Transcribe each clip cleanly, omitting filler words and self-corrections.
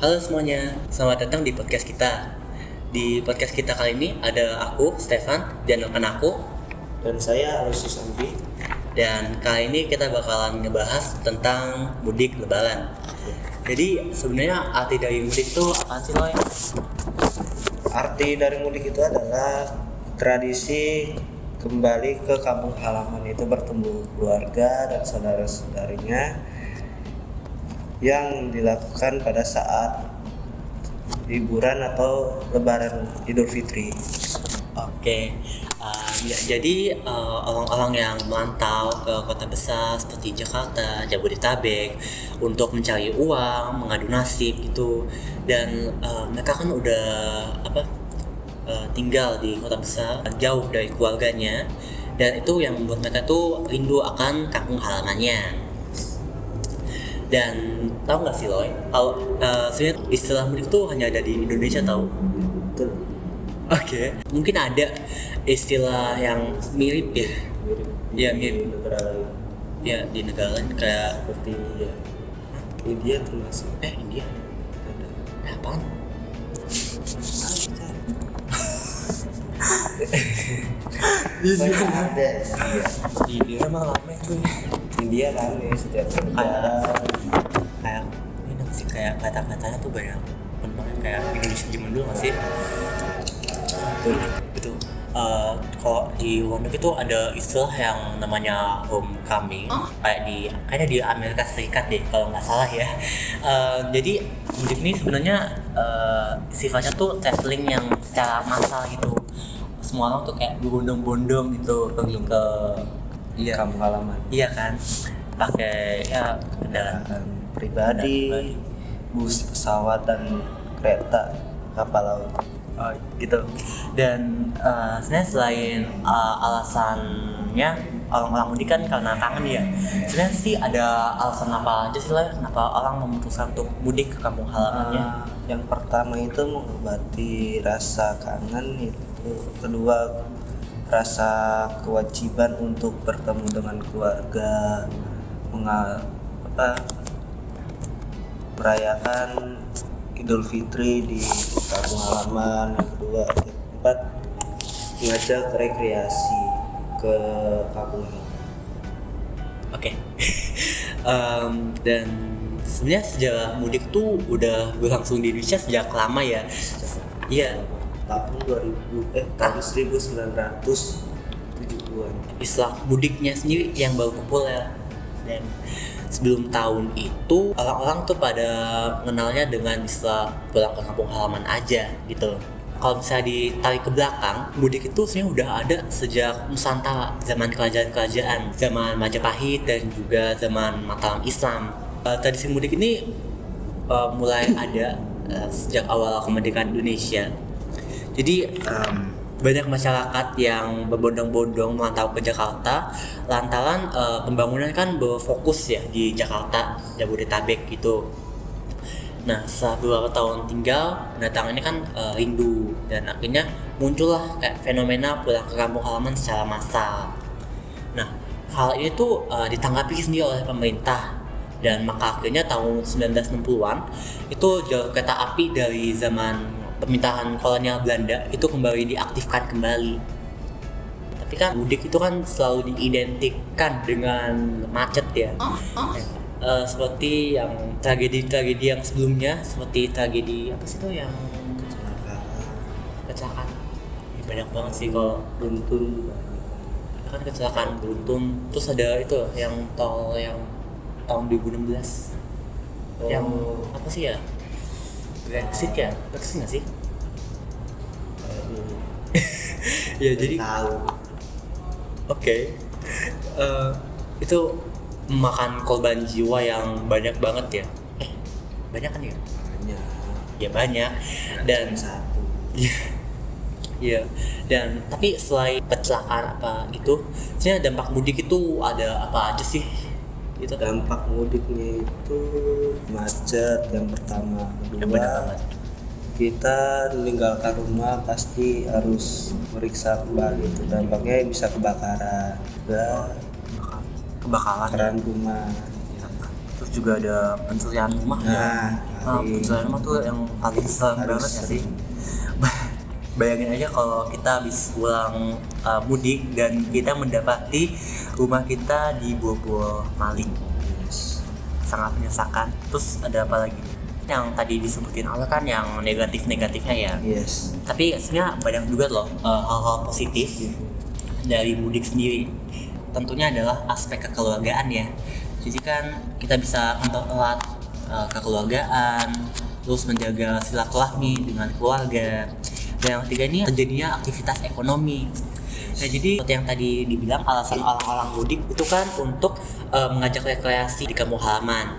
Halo semuanya, selamat datang di podcast kita. Di podcast kita kali ini ada aku, Stefan, dan rekan aku. Dan saya Alusius Andri. Dan kali ini kita bakalan ngebahas tentang mudik lebaran. Jadi sebenarnya arti dari mudik itu apaan sih, Loy? Arti dari mudik itu adalah tradisi kembali ke kampung halaman, itu bertemu keluarga dan saudara-saudarinya yang dilakukan pada saat liburan atau lebaran Idul Fitri. Oke, jadi orang-orang yang merantau ke kota besar seperti Jakarta, Jabodetabek untuk mencari uang, mengadu nasib gitu, dan mereka kan udah tinggal di kota besar jauh dari keluarganya, dan itu yang membuat mereka tuh rindu akan kampung halamannya. Dan tahu nggak sih Loy, kalau sebenarnya istilah mudik tuh hanya ada di Indonesia tahu. Betul. Oke, mungkin ada istilah yang mirip ya. Ya, mirip. Di negara lain Ya, di negara lain kayak seperti India. India termasuk India. ada. Apaan? Banyak ada India. Di India mah rame cuy. India rame setiap lebaran. Kayak ini nggak sih, kayak kata-katanya tuh banyak benar kayak Indonesia zaman dulu nggak sih? Betul. Kalau di luar negeri tuh ada istilah yang namanya homecoming, kayaknya di Amerika Serikat deh kalau nggak salah ya. Jadi mudik ini sebenarnya sifatnya tuh traveling yang secara massal gitu. Semua orang tuh kayak berbondong-bondong gitu pergi ke Kampung halaman. iya kan, pakai ya kendaraan Kendaraan pribadi, bus, pesawat, dan kereta, kapal laut. gitu. Dan sebenarnya selain alasannya orang-orang mudik kan karena kangen ya, sebenarnya sih ada alasan apa aja sih lah kenapa orang memutuskan untuk mudik ke kampung halamannya? Yang pertama itu mengobati rasa kangen, itu kedua rasa kewajiban untuk bertemu dengan keluarga, merayakan Idul Fitri di kampung halaman. Yang kedua, yang keempat, mengajak rekreasi ke kampung halaman. Oke. Dan sebenarnya sejarah mudik tuh udah berlangsung di Indonesia sejak lama ya. Iya. Tahun 1970-an. Istilah mudiknya sendiri yang baru populer, dan sebelum tahun itu orang-orang tuh pada mengenalnya dengan istilah pulang ke kampung halaman aja gitu. Kalau misalnya ditarik ke belakang, mudik itu sebenarnya udah ada sejak Nusantara, zaman kerajaan-kerajaan, zaman Majapahit dan juga zaman Mataram Islam. Tradisi mudik ini mulai ada sejak awal kemerdekaan Indonesia. Jadi banyak masyarakat yang berbondong-bondong merantau ke Jakarta lantaran pembangunan kan berfokus ya di Jakarta, Jabodetabek gitu. Nah, setelah beberapa tahun tinggal, pendatang ini kan rindu, dan akhirnya muncullah kayak fenomena pulang ke kampung halaman secara massal. Nah, hal ini tuh ditanggapi sendiri oleh pemerintah, dan maka akhirnya tahun 1960-an itu jalur kereta api dari zaman pemerintahan kolonial Belanda itu kembali diaktifkan kembali. Tapi kan mudik itu kan selalu diidentikan dengan macet ya. Seperti yang tragedi-tragedi yang sebelumnya, seperti tragedi apa sih tuh yang kecelakaan. Ya, banyak banget sih kalau Beruntun kan kecelakaan beruntun. Terus ada itu yang tol yang tahun 2016. Yang apa sih ya? Brexit nggak sih? Ya jadi tahu. Oke. Itu memakan korban jiwa yang banyak banget ya. Banyak kan ya? Banyak. Ya banyak. Dan Satu. Iya. Dan tapi selain kecelakaan apa gitu, sebenarnya dampak mudik itu ada apa aja sih? Gitu. Dampak mudiknya itu macet yang pertama. Yang banyak banget. Kita meninggalkan rumah pasti harus meriksa kembali, itu dampaknya bisa kebakaran juga, Kebakaran kebakaran rumah. terus juga ada pencurian rumah ya. Pencurian rumah tuh yang paling serem banget ya sih. Bayangin aja kalau kita habis pulang mudik dan kita mendapati rumah kita dibobol maling. Sangat menyesakan. Terus ada apa lagi? Yang tadi disebutin awal kan yang negatif-negatifnya ya. Tapi sebenarnya banyak juga loh hal-hal positif dari mudik sendiri. Tentunya adalah aspek kekeluargaan ya. Jadi kan kita bisa mempererat kekeluargaan, terus menjaga silaturahmi dengan keluarga. Dan yang ketiga ini terjadinya aktivitas ekonomi. Nah, jadi seperti yang tadi dibilang, alasan orang-orang mudik itu kan untuk mengajak rekreasi di kampung halaman.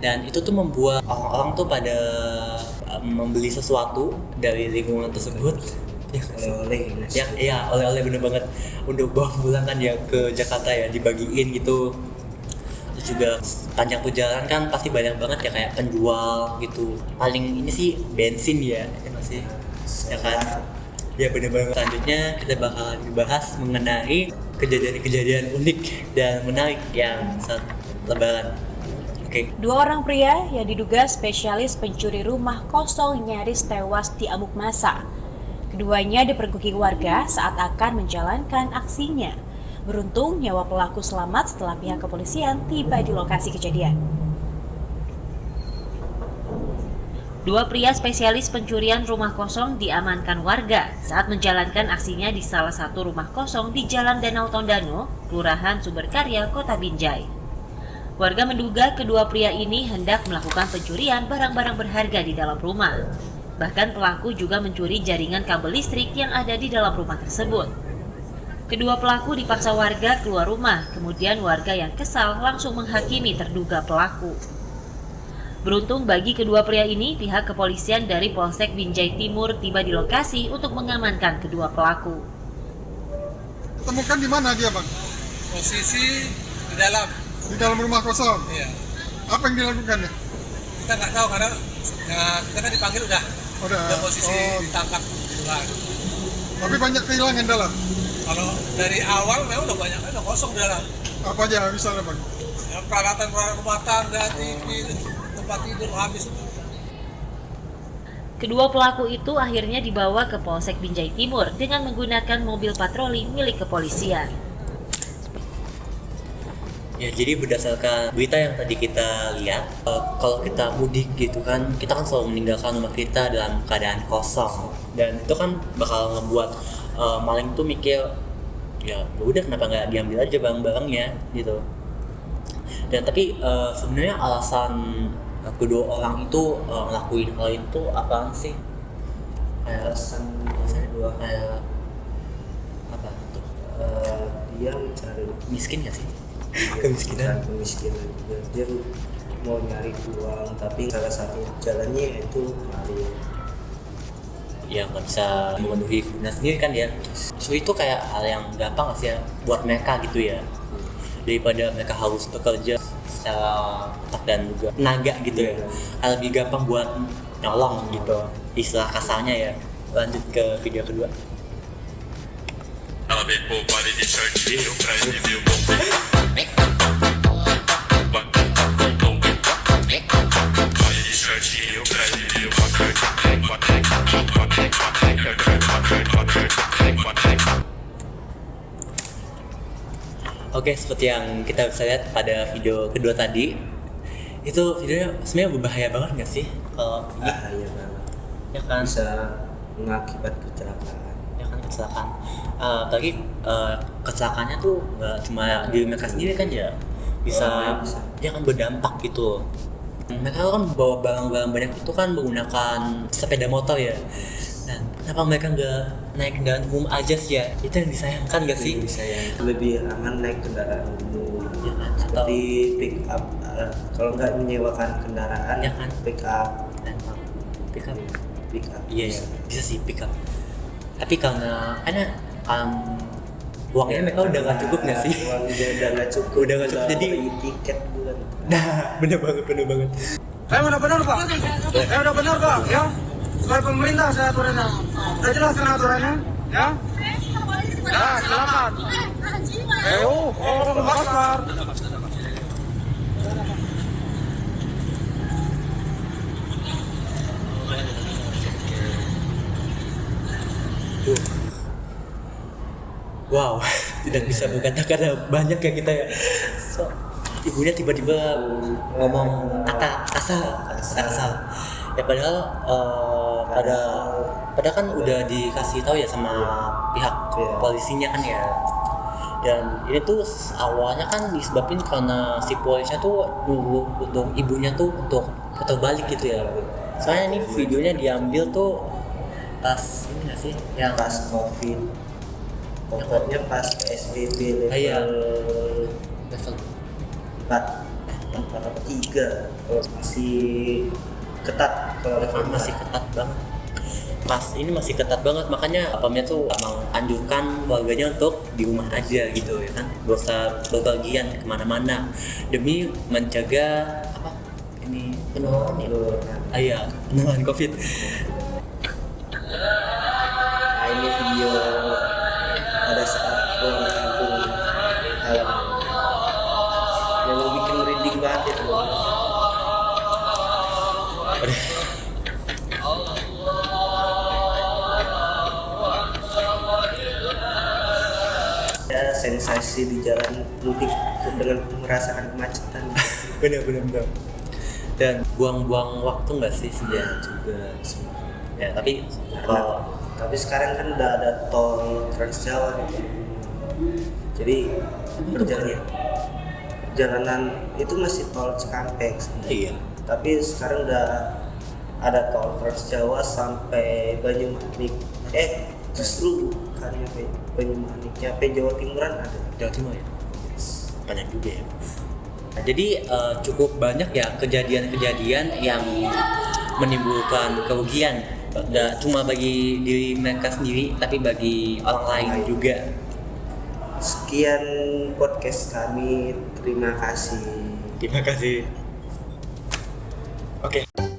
Dan itu tuh membuat orang-orang tuh pada membeli sesuatu dari lingkungan tersebut. Oleh-oleh bener banget untuk bawa pulang kan ya ke Jakarta ya, dibagiin gitu. Terus juga panjang perjalanan kan pasti banyak banget ya kayak penjual gitu. Paling ini sih bensin ya masih ya kan. Ya bener banget. Selanjutnya kita bakalan membahas mengenai kejadian-kejadian unik dan menarik yang saat Lebaran. Dua orang pria yang diduga spesialis pencuri rumah kosong nyaris tewas di amuk massa. Keduanya dipergoki warga saat akan menjalankan aksinya. Beruntung nyawa pelaku selamat setelah pihak kepolisian tiba di lokasi kejadian. Dua pria spesialis pencurian rumah kosong diamankan warga saat menjalankan aksinya di salah satu rumah kosong di Jalan Danau Tondano, Kelurahan Sumberkarya, Kota Binjai. Warga menduga kedua pria ini hendak melakukan pencurian barang-barang berharga di dalam rumah. Bahkan pelaku juga mencuri jaringan kabel listrik yang ada di dalam rumah tersebut. Kedua pelaku dipaksa warga keluar rumah, kemudian warga yang kesal langsung menghakimi terduga pelaku. Beruntung bagi kedua pria ini, pihak kepolisian dari Polsek Binjai Timur tiba di lokasi untuk mengamankan kedua pelaku. Temukan di mana dia, Bang? Posisi di dalam rumah kosong. Iya. Apa yang dilakukan ya? Kita nggak tahu karena kita kan dipanggil udah posisi ditangkap di luar. Tapi banyak kehilangan dalam. Kalau dari awal memang udah banyak, udah kosong di dalam. Apa aja misalnya, Bang? Ya, peralatan rumah tangga, TV, tempat tidur habis. Kedua pelaku itu akhirnya dibawa ke Polsek Binjai Timur dengan menggunakan mobil patroli milik kepolisian. Ya, jadi berdasarkan berita yang tadi kita lihat, kalau kita mudik gitu kan, kita kan selalu meninggalkan rumah kita dalam keadaan kosong, dan itu kan bakal ngebuat maling tuh mikir, ya udah kenapa nggak diambil aja barang-barangnya gitu. Dan tapi sebenarnya alasan kedua orang itu ngelakuin hal itu apaan sih? Alasan kedua kayak apa tuh? Dia mencari Miskin nggak sih? Kemiskinan juga. Dia mau nyari uang, tapi salah satu jalannya itu maling. Ya nggak bisa memenuhi kebutuhan sendiri kan ya. So itu kayak hal yang gampang sih ya buat mereka gitu ya, daripada mereka harus bekerja secara otak dan juga tenaga gitu ya. Hal lebih gampang buat nyolong gitu, istilah kasarnya ya. Lanjut ke video kedua. Oke, seperti yang kita bisa lihat pada video kedua tadi, itu videonya sebenarnya berbahaya banget nggak sih kalau ini? Bahaya banget. Ya kan? Bisa mengakibat kecelakaan. Ya kan, kecelakaan. Apalagi kecelakaannya tuh nggak cuma di mereka sendiri kan ya, bisa ya kan berdampak gitu. Mereka kan bawa barang-barang banyak itu kan menggunakan sepeda motor ya. Nah, kenapa mereka nggak naik kendaraan umum aja sih ya? Itu yang disayangkan nggak sih? Lebih aman naik kendaraan umum, Ya kan? seperti pick up. Kalau nggak menyewakan kendaraan, Ya kan? pick up. Iya, bisa sih pick up. Tapi karena uangnya mereka udah nggak cukup nggak sih? Uangnya udah nggak cukup. Jadi tiket bulan. Nah, bener banget. Udah benar, Pak. Udah benar, Pak. Ya. Sesuai pemerintah saya aturannya. Udah jelas kan aturannya? Ya. Ya, silakan. wow, tidak bisa berkata karena banyak ya kita ya. So, ibunya tiba-tiba ngomong kata kasar. Ya padahal pada kan udah dikasih tahu ya sama pihak polisinya kan ya. Dan ini tuh awalnya kan disebabin karena si polisnya tuh nunggu untuk ibunya tuh untuk putar balik gitu ya. Soalnya ini videonya diambil tuh pas ini nggak sih yang Pas COVID, pokoknya pas PSBB Iya. level level 4 atau 3 kalau masih ketat, kalau level masih ketat banget. Pas ini masih ketat banget, makanya apamnya tuh menganjurkan warganya untuk di rumah aja gitu ya kan, gak usah berpergian kemana-mana demi mencegah apa ini penularan ya, penularan COVID. Nah, ini video pada saat pulang kampung halaman yang bikin merinding banget ya teman. Ya, sensasi di jalan mudik dengan merasakan kemacetan. bener. Dan buang-buang waktu nggak sih Ya sebenarnya juga ya, tapi tapi sekarang kan udah ada tol Trans Jawa nih. Jadi perjalanan itu masih tol Cikampek sebenarnya. iya, Tapi sekarang udah ada tol Trans Jawa sampai Banyumanik. Justru bukan nyampe Banyumanik, nyampe Jawa Timuran ada. Jawa Timur ya, banyak juga ya. Nah, jadi cukup banyak ya kejadian-kejadian yang menimbulkan kerugian, nggak cuma bagi diri mereka sendiri tapi bagi orang lain juga. Sekian podcast kami, terima kasih. Terima kasih. Oke.